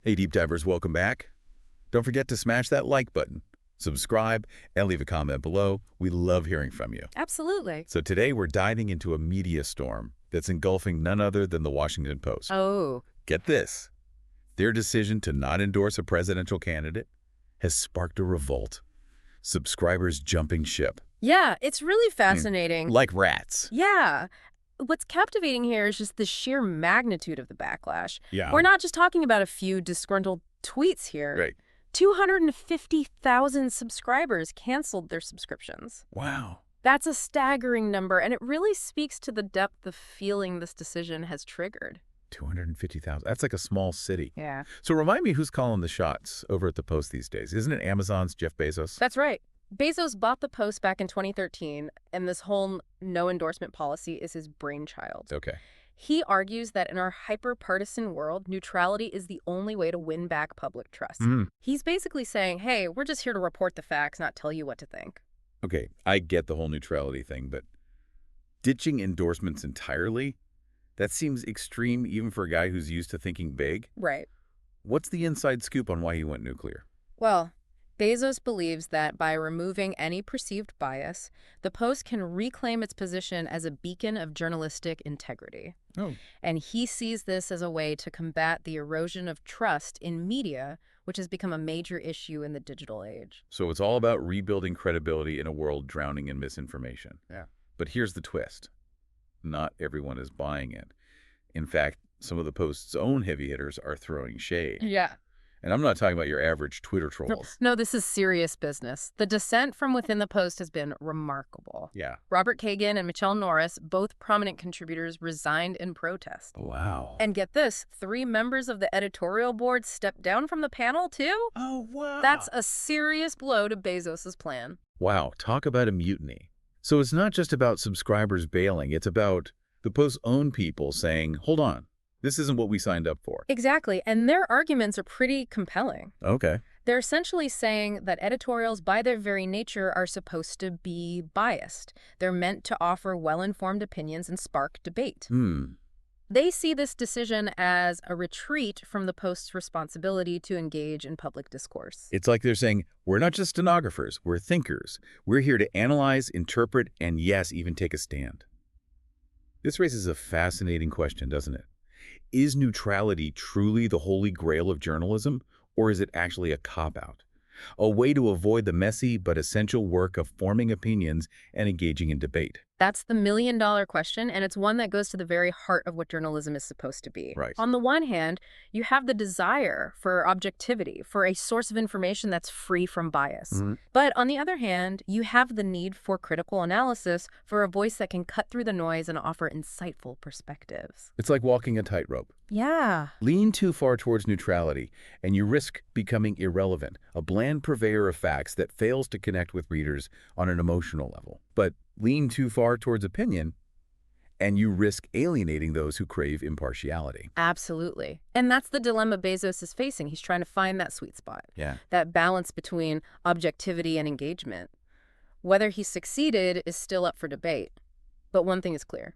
Hey, Deep Divers, welcome back. Don't forget to smash that like button, subscribe, and leave a comment below. We love hearing from you. Absolutely. So today we're diving into a media storm that's engulfing none other than the Washington Post. Oh, Get this. Their decision to not endorse a presidential candidate has sparked a revolt. Subscribers jumping ship. yeah, it's really fascinating. Like rats. Yeah. What's captivating here is just the sheer magnitude of the backlash. Yeah. We're not just talking about a few disgruntled tweets here. Right. 250,000 subscribers canceled their subscriptions. Wow. That's a staggering number, and it really speaks to the depth of feeling this decision has triggered. 250,000. That's like a small city. Yeah. So remind me who's calling the shots over at the Post these days. Isn't it Amazon's Jeff Bezos? That's right. Bezos bought the Post back in 2013, and this whole no endorsement policy is his brainchild. Okay. He argues that in our hyper-partisan world, neutrality is the only way to win back public trust. He's basically saying, hey, we're just here to report the facts, not tell you what to think. Okay, I get the whole neutrality thing, but ditching endorsements entirely? That seems extreme even for a guy who's used to thinking big. Right. What's the inside scoop on why he went nuclear? Well, Bezos believes that by removing any perceived bias, the Post can reclaim its position as a beacon of journalistic integrity. Oh. And he sees this as a way to combat the erosion of trust in media, which has become a major issue in the digital age. So it's all about rebuilding credibility in a world drowning in misinformation. Yeah. But here's the twist. Not everyone is buying it. In fact, some of the Post's own heavy hitters are throwing shade. Yeah. And I'm not talking about your average Twitter trolls. No, this is serious business. The dissent from within the Post has been remarkable. Yeah. Robert Kagan and Michelle Norris, both prominent contributors, resigned in protest. Wow. And get this, 3 members of the editorial board stepped down from the panel, too? Oh, wow. That's a serious blow to Bezos' plan. Wow, talk about a mutiny. So it's not just about subscribers bailing, it's about the Post's own people saying, hold on, this isn't what we signed up for. Exactly, and their arguments are pretty compelling. Okay. They're essentially saying that editorials, by their very nature, are supposed to be biased. They're meant to offer well-informed opinions and spark debate. They see this decision as a retreat from the Post's responsibility to engage in public discourse. It's like they're saying, we're not just stenographers, we're thinkers. We're here to analyze, interpret, and yes, even take a stand. This raises a fascinating question, doesn't it? Is neutrality truly the holy grail of journalism, or is it actually a cop-out? A way to avoid the messy but essential work of forming opinions and engaging in debate? That's the million-dollar question, and it's one that goes to the very heart of what journalism is supposed to be. Right. On the one hand, you have the desire for objectivity, for a source of information that's free from bias. But on the other hand, you have the need for critical analysis, for a voice that can cut through the noise and offer insightful perspectives. It's like walking a tightrope. Yeah. Lean too far towards neutrality, and you risk becoming irrelevant, a bland purveyor of facts that fails to connect with readers on an emotional level. But lean too far towards opinion, and you risk alienating those who crave impartiality. Absolutely. And that's the dilemma Bezos is facing. He's trying to find that sweet spot, Yeah. that balance between objectivity and engagement. Whether he succeeded is still up for debate. But one thing is clear.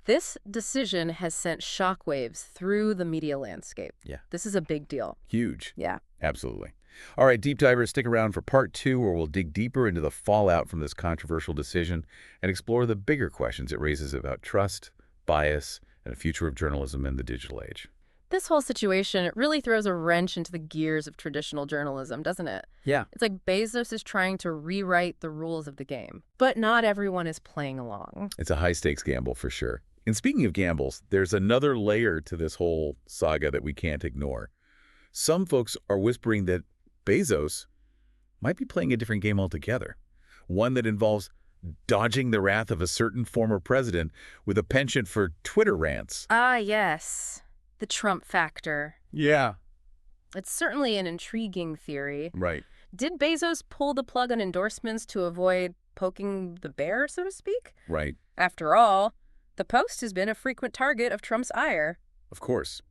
This decision has sent shockwaves through the media landscape. Yeah. This is a big deal. Huge. Yeah. Absolutely. All right, Deep Divers, stick around for part 2, where we'll dig deeper into the fallout from this controversial decision and explore the bigger questions it raises about trust, bias, and the future of journalism in the digital age. This whole situation, it really throws a wrench into the gears of traditional journalism, doesn't it? Yeah. It's like Bezos is trying to rewrite the rules of the game. But not everyone is playing along. It's a high-stakes gamble for sure. And speaking of gambles, there's another layer to this whole saga that we can't ignore. Some folks are whispering that Bezos might be playing a different game altogether, one that involves dodging the wrath of a certain former president with a penchant for Twitter rants. Ah, yes. The Trump factor. Yeah. It's certainly an intriguing theory. Right. Did Bezos pull the plug on endorsements to avoid poking the bear, so to speak? Right. After all, the Post has been a frequent target of Trump's ire. Of course.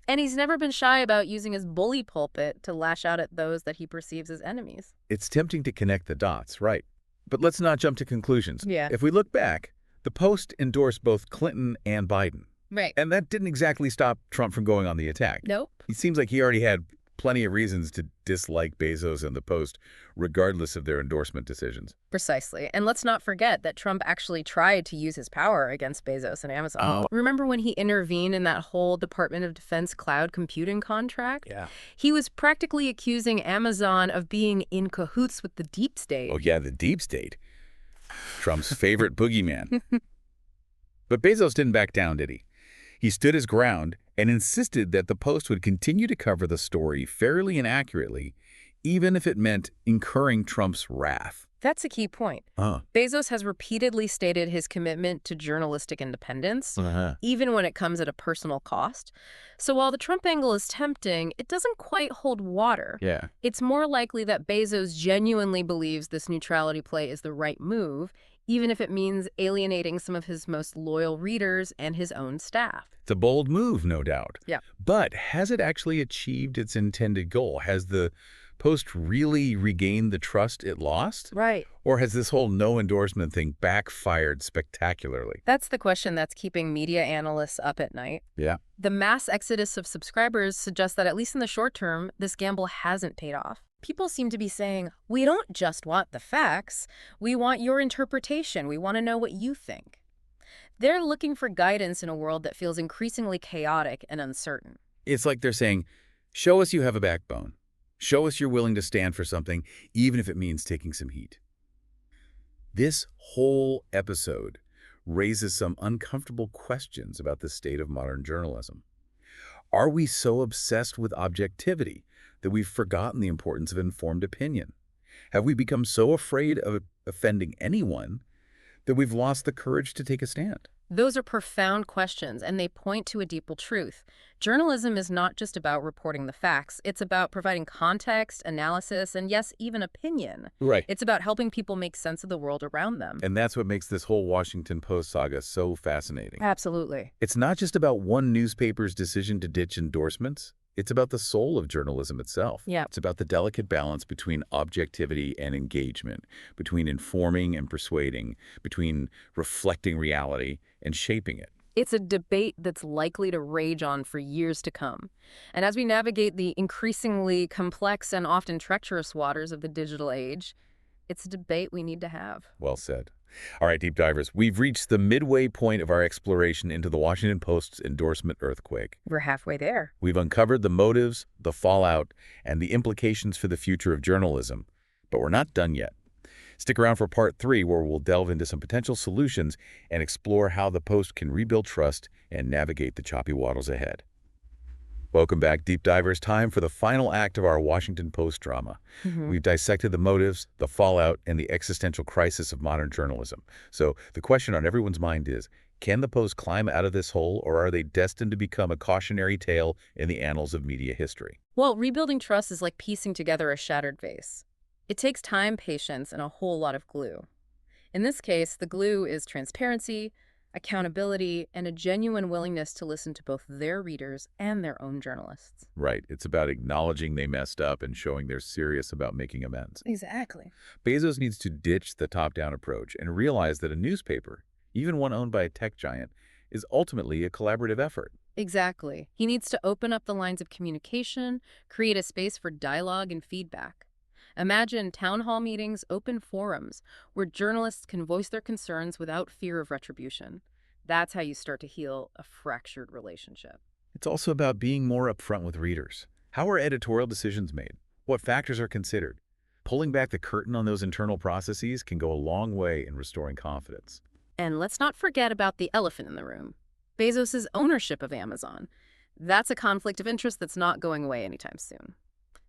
And he's never been shy about using his bully pulpit to lash out at those that he perceives as enemies. It's tempting to connect the dots, right? But let's not jump to conclusions. Yeah. If we look back, the Post endorsed both Clinton and Biden. Right. And that didn't exactly stop Trump from going on the attack. Nope. It seems like he already had plenty of reasons to dislike Bezos and the Post, regardless of their endorsement decisions. Precisely. And let's not forget that Trump actually tried to use his power against Bezos and Amazon. Oh. Remember when he intervened in that whole Department of Defense cloud computing contract? Yeah. He was practically accusing Amazon of being in cahoots with the deep state. Oh, yeah, the deep state. Trump's favorite boogeyman. But Bezos didn't back down, did he? He stood his ground and insisted that the Post would continue to cover the story fairly and accurately, even if it meant incurring Trump's wrath. That's a key point. Bezos has repeatedly stated his commitment to journalistic independence, even when it comes at a personal cost. So while the Trump angle is tempting, it doesn't quite hold water. Yeah. It's more likely that Bezos genuinely believes this neutrality play is the right move, even if it means alienating some of his most loyal readers and his own staff. It's a bold move, no doubt. Yeah. But has it actually achieved its intended goal? Has the Post really regained the trust it lost? Right. Or has this whole no endorsement thing backfired spectacularly? That's the question that's keeping media analysts up at night. Yeah. The mass exodus of subscribers suggests that at least in the short term, this gamble hasn't paid off. People seem to be saying, we don't just want the facts, we want your interpretation, we want to know what you think. They're looking for guidance in a world that feels increasingly chaotic and uncertain. It's like they're saying, show us you have a backbone. Show us you're willing to stand for something, even if it means taking some heat. This whole episode raises some uncomfortable questions about the state of modern journalism. Are we so obsessed with objectivity that we've forgotten the importance of informed opinion? Have we become so afraid of offending anyone that we've lost the courage to take a stand? Those are profound questions, and they point to a deeper truth. Journalism is not just about reporting the facts. It's about providing context, analysis, and yes, even opinion. Right. It's about helping people make sense of the world around them. And that's what makes this whole Washington Post saga so fascinating. Absolutely. It's not just about one newspaper's decision to ditch endorsements. It's about the soul of journalism itself. Yeah. It's about the delicate balance between objectivity and engagement, between informing and persuading, between reflecting reality and shaping it. It's a debate that's likely to rage on for years to come. And as we navigate the increasingly complex and often treacherous waters of the digital age, it's a debate we need to have. Well said. All right, deep divers, we've reached the midway point of our exploration into the Washington Post's endorsement earthquake. We're halfway there. We've uncovered the motives, the fallout, and the implications for the future of journalism. But we're not done yet. Stick around for part 3, where we'll delve into some potential solutions and explore how the Post can rebuild trust and navigate the choppy waters ahead. Welcome back, deep divers. Time for the final act of our Washington Post drama. We've dissected the motives, the fallout, and the existential crisis of modern journalism. So the question on everyone's mind is, can the Post climb out of this hole, or are they destined to become a cautionary tale in the annals of media history? Well, rebuilding trust is like piecing together a shattered vase. It takes time, patience, and a whole lot of glue. In this case, the glue is transparency, accountability, and a genuine willingness to listen to both their readers and their own journalists. Right. It's about acknowledging they messed up and showing they're serious about making amends. Exactly. Bezos needs to ditch the top-down approach and realize that a newspaper, even one owned by a tech giant, is ultimately a collaborative effort. Exactly. He needs to open up the lines of communication, create a space for dialogue and feedback. Imagine town hall meetings, open forums, where journalists can voice their concerns without fear of retribution. That's how you start to heal a fractured relationship. It's also about being more upfront with readers. How are editorial decisions made? What factors are considered? Pulling back the curtain on those internal processes can go a long way in restoring confidence. And let's not forget about the elephant in the room, Bezos' ownership of Amazon. That's a conflict of interest that's not going away anytime soon.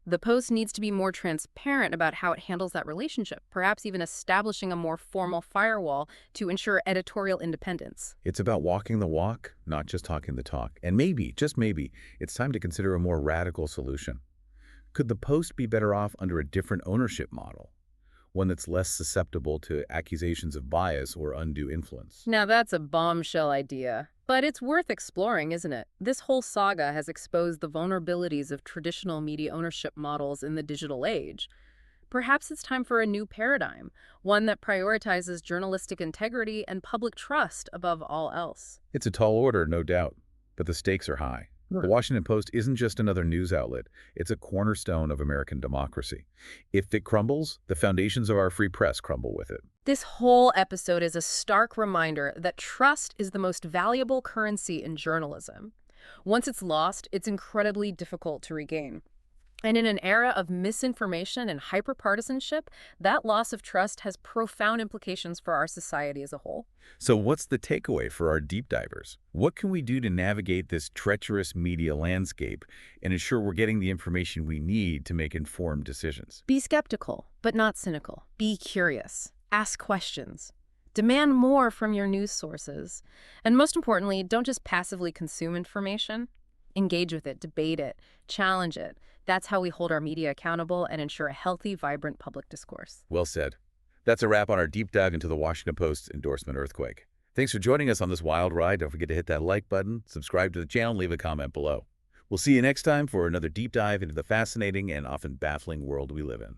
The Post needs to be more transparent about how it handles that relationship, perhaps even establishing a more formal firewall to ensure editorial independence. It's about walking the walk, not just talking the talk. And maybe, just maybe, it's time to consider a more radical solution. Could the Post be better off under a different ownership model? One that's less susceptible to accusations of bias or undue influence? Now that's a bombshell idea, but it's worth exploring, isn't it? This whole saga has exposed the vulnerabilities of traditional media ownership models in the digital age. Perhaps it's time for a new paradigm, one that prioritizes journalistic integrity and public trust above all else. It's a tall order, no doubt, but the stakes are high. The Washington Post isn't just another news outlet. It's a cornerstone of American democracy. If it crumbles, the foundations of our free press crumble with it. This whole episode is a stark reminder that trust is the most valuable currency in journalism. Once it's lost, it's incredibly difficult to regain. And in an era of misinformation and hyperpartisanship, that loss of trust has profound implications for our society as a whole. So what's the takeaway for our deep divers? What can we do to navigate this treacherous media landscape and ensure we're getting the information we need to make informed decisions? Be skeptical, but not cynical. Be curious. Ask questions. Demand more from your news sources. And most importantly, don't just passively consume information. Engage with it, debate it, challenge it. That's how we hold our media accountable and ensure a healthy, vibrant public discourse. Well said. That's a wrap on our deep dive into the Washington Post's endorsement earthquake. Thanks for joining us on this wild ride. Don't forget to hit that like button, subscribe to the channel, and leave a comment below. We'll see you next time for another deep dive into the fascinating and often baffling world we live in.